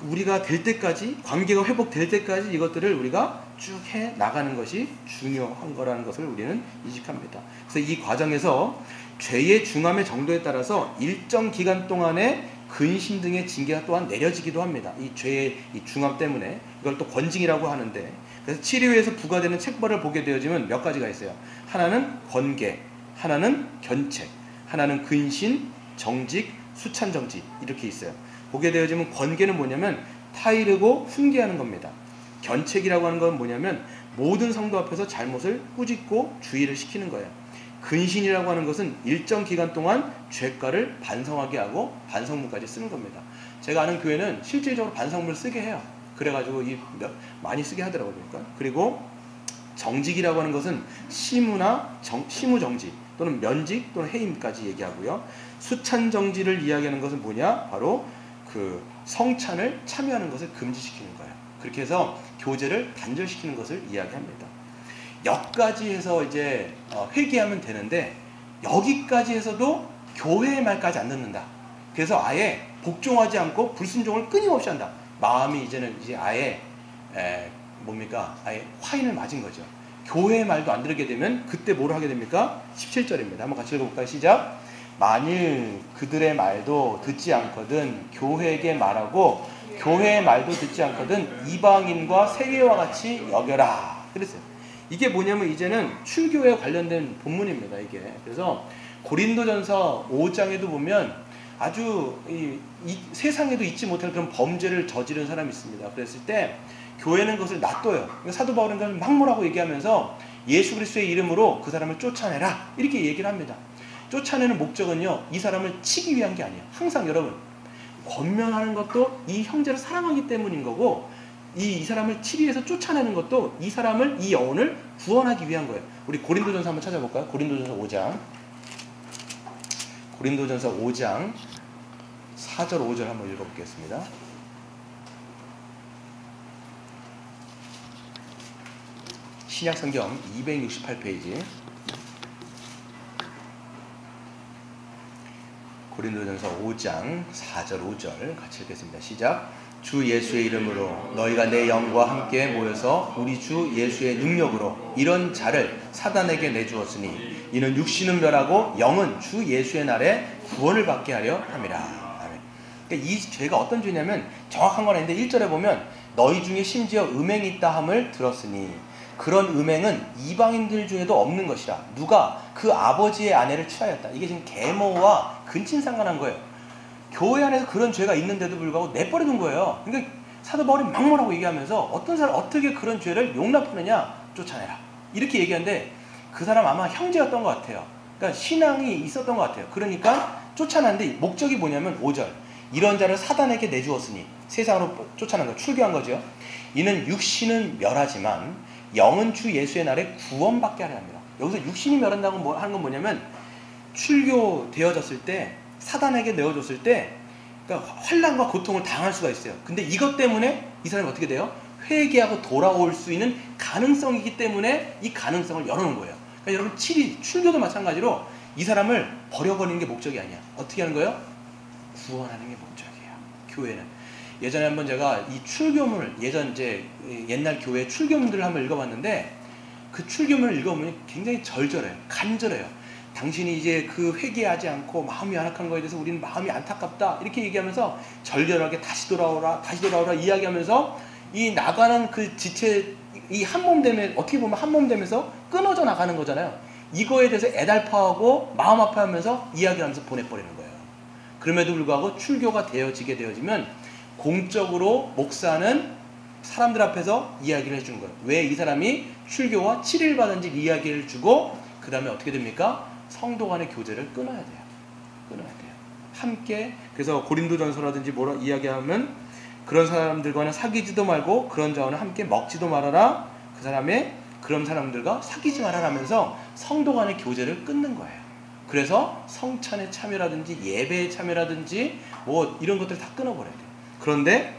우리가 될 때까지, 관계가 회복될 때까지 이것들을 우리가 쭉 해 나가는 것이 중요한 거라는 것을 우리는 인식합니다. 그래서 이 과정에서 죄의 중함의 정도에 따라서 일정 기간 동안에 근심 등의 징계가 또한 내려지기도 합니다. 이 죄의 이 중함 때문에 이걸 또 권징이라고 하는데, 그래서 치료에서 부과되는 책벌을 보게 되어지면 몇 가지가 있어요. 하나는 권계, 하나는 견책, 하나는 근신, 정직, 수찬정지 이렇게 있어요. 보게 되어지면 권계는 뭐냐면 타이르고 훈계하는 겁니다. 견책이라고 하는 건 뭐냐면 모든 성도 앞에서 잘못을 꾸짖고 주의를 시키는 거예요. 근신이라고 하는 것은 일정 기간 동안 죄가를 반성하게 하고 반성문까지 쓰는 겁니다. 제가 아는 교회는 실질적으로 반성문을 쓰게 해요. 그래가지고 많이 쓰게 하더라고요. 그러니까. 그리고 정직이라고 하는 것은 시무정지 또는 면직 또는 해임까지 얘기하고요. 수찬정지를 이야기하는 것은 뭐냐? 바로 그 성찬을 참여하는 것을 금지시키는 거예요. 그렇게 해서 교제를 단절시키는 것을 이야기합니다. 여기까지 해서 이제 회개하면 되는데, 여기까지 해서도 교회의 말까지 안 듣는다. 그래서 아예 복종하지 않고 불순종을 끊임없이 한다. 마음이 이제는 이제 아예 아예 화인을 맞은 거죠. 교회의 말도 안 들게 되면 그때 뭘 하게 됩니까? 17절입니다. 한번 같이 읽어볼까요? 시작. 만일 그들의 말도 듣지 않거든 교회에게 말하고 교회의 말도 듣지 않거든 이방인과 세계와 같이 여겨라. 그랬어요. 이게 뭐냐면 이제는 출교에 관련된 본문입니다. 이게. 그래서 고린도전서 5장에도 보면 아주 이 세상에도 잊지 못할 그런 범죄를 저지른 사람이 있습니다. 그랬을 때 교회는 그것을 놔둬요. 사도 바울은 그걸 막무라고 얘기하면서 예수 그리스도의 이름으로 그 사람을 쫓아내라 이렇게 얘기를 합니다. 쫓아내는 목적은요, 이 사람을 치기 위한 게 아니에요. 항상 여러분, 권면하는 것도 이 형제를 사랑하기 때문인 거고, 이 사람을 치기 위해서 쫓아내는 것도 이 사람을, 이 영혼을 구원하기 위한 거예요. 우리 고린도전서 한번 찾아볼까요? 고린도전서 5장 4절 5절 한번 읽어보겠습니다. 신약성경 268페이지 고린도전서 5장 4절 5절 같이 읽겠습니다. 시작. 주 예수의 이름으로 너희가 내 영과 함께 모여서 우리 주 예수의 능력으로 이런 자를 사단에게 내주었으니 이는 육신은 멸하고 영은 주 예수의 날에 구원을 받게 하려 함이라. 아멘. 그러니까 이 죄가 어떤 죄냐면 정확한 건 아닌데 1절에 보면 너희 중에 심지어 음행이 있다 함을 들었으니, 그런 음행은 이방인들 중에도 없는 것이라. 누가 그 아버지의 아내를 취하였다. 이게 지금 계모와 근친상간한 거예요. 교회 안에서 그런 죄가 있는데도 불구하고 내버려둔 거예요. 그러니까 사도 바울이 막무라고 얘기하면서 어떤 사람 어떻게 그런 죄를 용납하느냐, 쫓아내라 이렇게 얘기하는데, 그 사람 아마 형제였던 것 같아요. 그러니까 신앙이 있었던 것 같아요. 그러니까 쫓아내는데 목적이 뭐냐면 5절 이런 자를 사단에게 내주었으니, 세상으로 쫓아낸 거, 출교한 거죠. 이는 육신은 멸하지만 영은 주 예수의 날에 구원받게 하려 합니다. 여기서 육신이 멸한다고 하는 건 뭐냐면, 출교되어졌을 때 사단에게 내어줬을 때 그러니까 환난과 고통을 당할 수가 있어요. 근데 이것 때문에 이 사람이 어떻게 돼요? 회개하고 돌아올 수 있는 가능성이기 때문에 이 가능성을 열어놓은 거예요. 그러니까 여러분, 출교도 마찬가지로 이 사람을 버려버리는 게 목적이 아니야. 어떻게 하는 거예요? 구원하는 게 목적이에요. 교회는. 예전에 한번 제가 이 출교문을, 옛날 교회 출교문들을 한번 읽어봤는데, 그 출교문을 읽어보면 굉장히 절절해요. 간절해요. 당신이 이제 그 회개하지 않고 마음이 안악한 거에 대해서 우리는 마음이 안타깝다 이렇게 얘기하면서 절절하게 다시 돌아오라 이야기하면서 이 나가는 그 지체, 이 한몸됨에, 어떻게 보면 한몸됨에서 끊어져 나가는 거잖아요. 이거에 대해서 애달파하고 마음 아파하면서 이야기를 하면서 보내버리는 거예요. 그럼에도 불구하고 출교가 되어지면 공적으로 목사는 사람들 앞에서 이야기를 해주는 거예요. 왜 이 사람이 출교와 7일 받은지 이야기를 주고, 그 다음에 어떻게 됩니까? 성도 간의 교제를 끊어야 돼요. 함께. 그래서 고린도전서라든지 뭐라 이야기하면, 그런 사람들과는 사귀지도 말고 그런 자와는 함께 먹지도 말아라. 그런 사람들과 사귀지 말아라면서 성도 간의 교제를 끊는 거예요. 그래서 성찬의 참여라든지 예배의 참여라든지 뭐 이런 것들을 다 끊어버려야 돼요. 그런데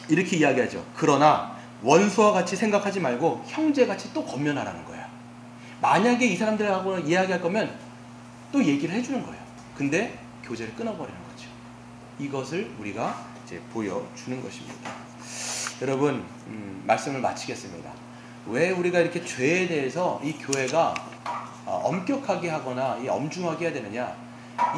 이렇게 이야기하죠. 그러나 원수와 같이 생각하지 말고 형제같이 또 권면하라는 거예요. 만약에 이 사람들하고 이야기할 거면 또 얘기를 해주는 거예요. 근데 교제를 끊어버리는 거죠. 이것을 우리가 이제 보여주는 것입니다. 여러분, 말씀을 마치겠습니다. 왜 우리가 이렇게 죄에 대해서 이 교회가 엄격하게 하거나 엄중하게 해야 되느냐?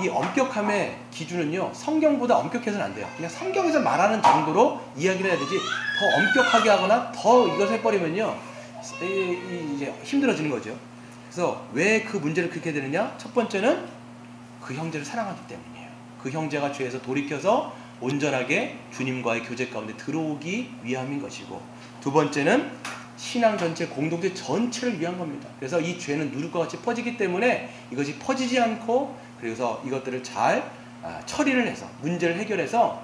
이 엄격함의 기준은요, 성경보다 엄격해서는 안 돼요. 그냥 성경에서 말하는 정도로 이야기를 해야 되지, 더 엄격하게 하거나 더 이것을 해버리면요, 이제 힘들어지는 거죠. 그래서 왜 그 문제를 그렇게 되느냐? 첫 번째는 그 형제를 사랑하기 때문이에요. 그 형제가 죄에서 돌이켜서 온전하게 주님과의 교제 가운데 들어오기 위함인 것이고, 두 번째는 신앙 전체, 공동체 전체를 위한 겁니다. 그래서 이 죄는 누룩과 같이 퍼지기 때문에 이것이 퍼지지 않고, 그래서 이것들을 잘 처리를 해서 문제를 해결해서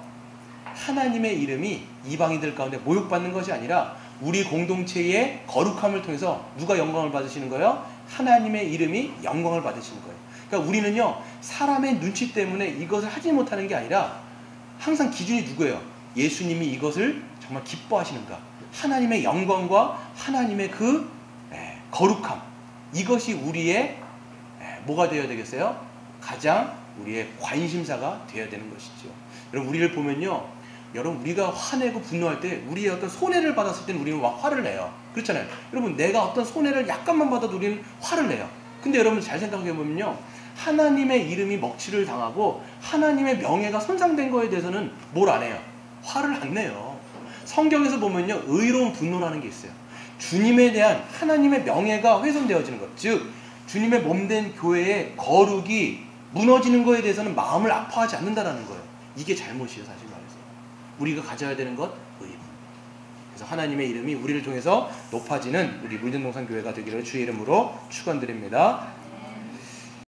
하나님의 이름이 이방인들 가운데 모욕받는 것이 아니라 우리 공동체의 거룩함을 통해서 누가 영광을 받으시는 거예요? 하나님의 이름이 영광을 받으시는 거예요. 그러니까 우리는요, 사람의 눈치 때문에 이것을 하지 못하는 게 아니라 항상 기준이 누구예요? 예수님이 이것을 정말 기뻐하시는가? 하나님의 영광과 하나님의 그 거룩함, 이것이 우리의 뭐가 되어야 되겠어요? 가장 우리의 관심사가 되어야 되는 것이죠. 여러분, 우리를 보면요, 여러분, 우리가 화내고 분노할 때 우리의 어떤 손해를 받았을 때는 우리는 막 화를 내요. 그렇잖아요. 여러분, 내가 어떤 손해를 약간만 받아도 우리는 화를 내요. 근데 여러분 잘 생각해 보면요, 하나님의 이름이 먹칠을 당하고 하나님의 명예가 손상된 거에 대해서는 뭘 안 해요? 화를 안 내요. 성경에서 보면요, 의로운 분노라는 게 있어요. 주님에 대한 하나님의 명예가 훼손되어지는 것, 즉 주님의 몸된 교회의 거룩이 무너지는 거에 대해서는 마음을 아파하지 않는다는 거예요. 이게 잘못이에요, 사실 말해서. 우리가 가져야 되는 것, 의무. 그래서 하나님의 이름이 우리를 통해서 높아지는 우리 물전동산 교회가 되기를 주의 이름으로 축원드립니다.